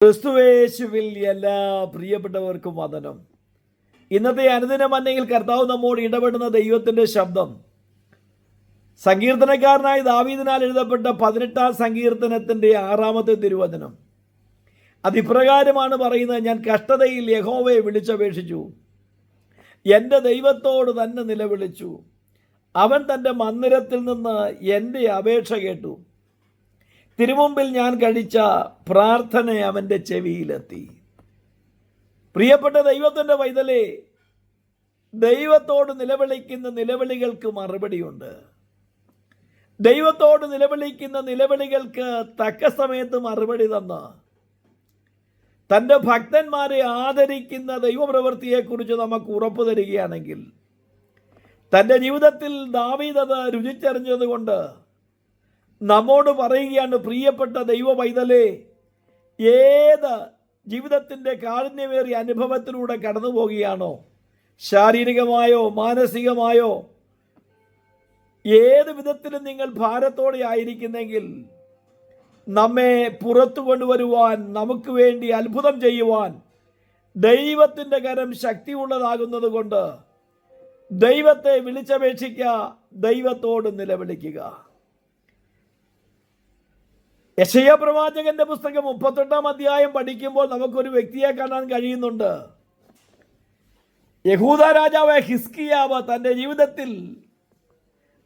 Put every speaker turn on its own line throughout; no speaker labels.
ക്രിസ്തുവേശുവിൽ എല്ലാ പ്രിയപ്പെട്ടവർക്കും വന്ദനം. ഇന്നത്തെ അനുദിന മന്നയിൽ കർത്താവ് നമ്മോട് ഇടപെടുന്ന ദൈവത്തിൻ്റെ ശബ്ദം സങ്കീർത്തനക്കാരനായ ദാവീദിനാൽ എഴുതപ്പെട്ട 18-ാം സങ്കീർത്തനത്തിൻ്റെ 6-ാമത്തെ തിരുവചനം. അതിപ്രകാരമാണ് പറയുന്നത്: ഞാൻ കഷ്ടതയിൽ യഹോവയെ വിളിച്ചപേക്ഷിച്ചു, എൻ്റെ ദൈവത്തോട് തന്നെ നിലവിളിച്ചു. അവൻ തൻ്റെ മന്ദിരത്തിൽ നിന്ന് എൻ്റെ അപേക്ഷ കേട്ടു. തിരുമുമ്പിൽ ഞാൻ കഴിച്ച പ്രാർത്ഥന അവൻ്റെ ചെവിയിലെത്തി. പ്രിയപ്പെട്ട ദൈവത്തിൻ്റെ പൈതലേ, ദൈവത്തോട് നിലവിളിക്കുന്ന നിലവിളികൾക്ക് മറുപടിയുണ്ട്. ദൈവത്തോട് നിലവിളിക്കുന്ന നിലവിളികൾക്ക് തക്ക സമയത്ത് മറുപടി തന്ന് തൻ്റെ ഭക്തന്മാരെ ആദരിക്കുന്ന ദൈവപ്രവൃത്തിയെക്കുറിച്ച് നമുക്ക് ഉറപ്പു തരികയാണെങ്കിൽ, തൻ്റെ ജീവിതത്തിൽ ദാവീദ് അത് രുചിച്ചറിഞ്ഞതുകൊണ്ട് നമ്മോട് പറയുകയാണ്: പ്രിയപ്പെട്ട ദൈവ പൈതലേ, ഏത് ജീവിതത്തിൻ്റെ കാഠിന്യമേറിയ അനുഭവത്തിലൂടെ കടന്നു പോകുകയാണോ, ശാരീരികമായോ മാനസികമായോ ഏത് വിധത്തിലും നിങ്ങൾ ഭാരത്തോടെ ആയിരിക്കുന്നെങ്കിൽ, നമ്മെ പുറത്തു കൊണ്ടുവരുവാൻ, നമുക്ക് വേണ്ടി അത്ഭുതം ചെയ്യുവാൻ ദൈവത്തിൻ്റെ കരം ശക്തിയുള്ളതാകുന്നത് കൊണ്ട് ദൈവത്തെ വിളിച്ചപേക്ഷിക്കുക, ദൈവത്തോട് നിലവിളിക്കുക. യെശയ്യാ പ്രവാചകന്റെ പുസ്തകം 38-ാം അധ്യായം പഠിക്കുമ്പോൾ നമുക്കൊരു വ്യക്തിയെ കാണാൻ കഴിയുന്നുണ്ട്. യഹൂദ രാജാവ് ഹിസ്കിയാവ് തൻ്റെ ജീവിതത്തിൽ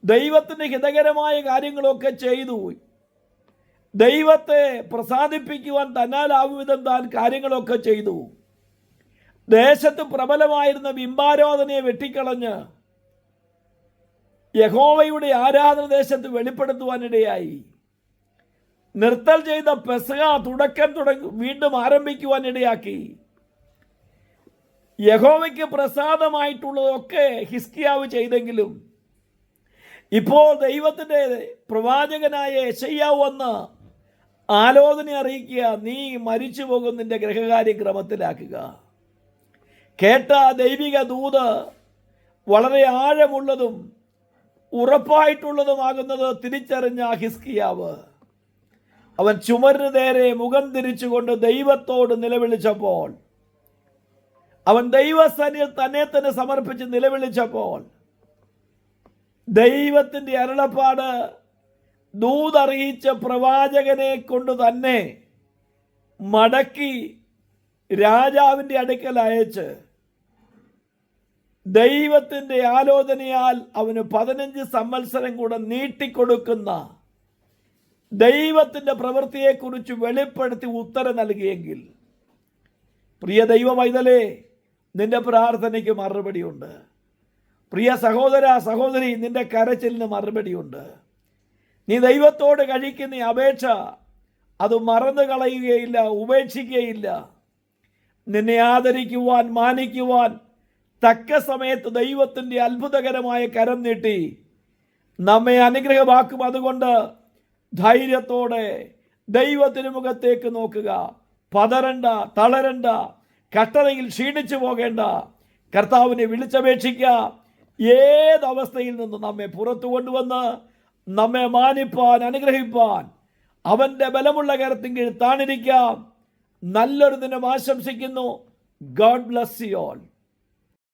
ദൈവത്തിന് ഹിതകരമായ കാര്യങ്ങളൊക്കെ ചെയ്തു. ദൈവത്തെ പ്രസാദിപ്പിക്കുവാൻ തന്നാലാവും വിധം താൻ കാര്യങ്ങളൊക്കെ ചെയ്തു. ദേശത്ത് പ്രബലമായിരുന്ന ബിംബാരാധനയെ വെട്ടിക്കളഞ്ഞ് യഹോവയുടെ ആരാധന ദേശത്ത് വെളിപ്പെടുത്തുവാനിടയായി. നിർത്തൽ ചെയ്ത പെസഹ വീണ്ടും ആരംഭിക്കുവാൻ ഇടയാക്കി. യഹോവയ്ക്ക് പ്രസാദമായിട്ടുള്ളതൊക്കെ ഹിസ്കിയാവ് ചെയ്തെങ്കിലും ഇപ്പോൾ ദൈവത്തിൻ്റെ പ്രവാചകനായ യെശയ്യാവ് വന്ന് ആലോചന അറിയിക്കുക: നീ മരിച്ചു പോകും, നിന്റെ ഗ്രഹകാര്യം ക്രമത്തിലാക്കുക. കേട്ട ദൈവിക ദൂത് വളരെ ആഴമുള്ളതും ഉറപ്പായിട്ടുള്ളതുമാകുന്നത് തിരിച്ചറിഞ്ഞ ഹിസ്കിയാവ് അവൻ ചുമരിന് നേരെ മുഖം തിരിച്ചുകൊണ്ട് ദൈവത്തോട് നിലവിളിച്ചപ്പോൾ, അവൻ ദൈവസന്നിധിയിൽ തന്നെ സമർപ്പിച്ച് നിലവിളിച്ചപ്പോൾ, ദൈവത്തിൻ്റെ അരുളപ്പാട് ദൂതറിയിച്ച പ്രവാചകനെ കൊണ്ട് തന്നെ മടക്കി രാജാവിൻ്റെ അടുക്കൽ അയച്ച് ദൈവത്തിൻ്റെ ആലോചനയാൽ അവന് 15 സംവത്സരം കൂടെ നീട്ടിക്കൊടുക്കുന്ന ദൈവത്തിൻ്റെ പ്രവൃത്തിയെക്കുറിച്ച് വെളിപ്പെടുത്തി ഉത്തരം നൽകിയെങ്കിൽ, പ്രിയ ദൈവ പൈതലേ, നിന്റെ പ്രാർത്ഥനയ്ക്ക് മറുപടിയുണ്ട്. പ്രിയ സഹോദര സഹോദരി, നിന്റെ കരച്ചിലിന് മറുപടിയുണ്ട്. നീ ദൈവത്തോട് കഴിക്കുന്ന അപേക്ഷ അത് മറന്നു കളയുകയില്ല, ഉപേക്ഷിക്കുകയില്ല. നിന്നെ ആദരിക്കുവാൻ, മാനിക്കുവാൻ തക്ക സമയത്ത് ദൈവത്തിൻ്റെ അത്ഭുതകരമായ കരം നീട്ടി നമ്മെ അനുഗ്രഹമാക്കും. അതുകൊണ്ട് ധൈര്യത്തോടെ ദൈവത്തിന് മുഖത്തേക്ക് നോക്കുക. പതറണ്ട, തളരണ്ട, കഷ്ടതയിൽ ക്ഷീണിച്ചു പോകേണ്ട. കർത്താവിനെ വിളിച്ചപേക്ഷിക്കുക. ഏതവസ്ഥയിൽ നിന്ന് നമ്മെ പുറത്തു കൊണ്ടുവന്ന് നമ്മെ മാനിപ്പാൻ, അനുഗ്രഹിപ്പാൻ അവൻ്റെ ബലമുള്ള കരത്തിൻ കീഴിൽ താണിരിക്കാം. നല്ലൊരു ദിനം ആശംസിക്കുന്നു. God bless you all.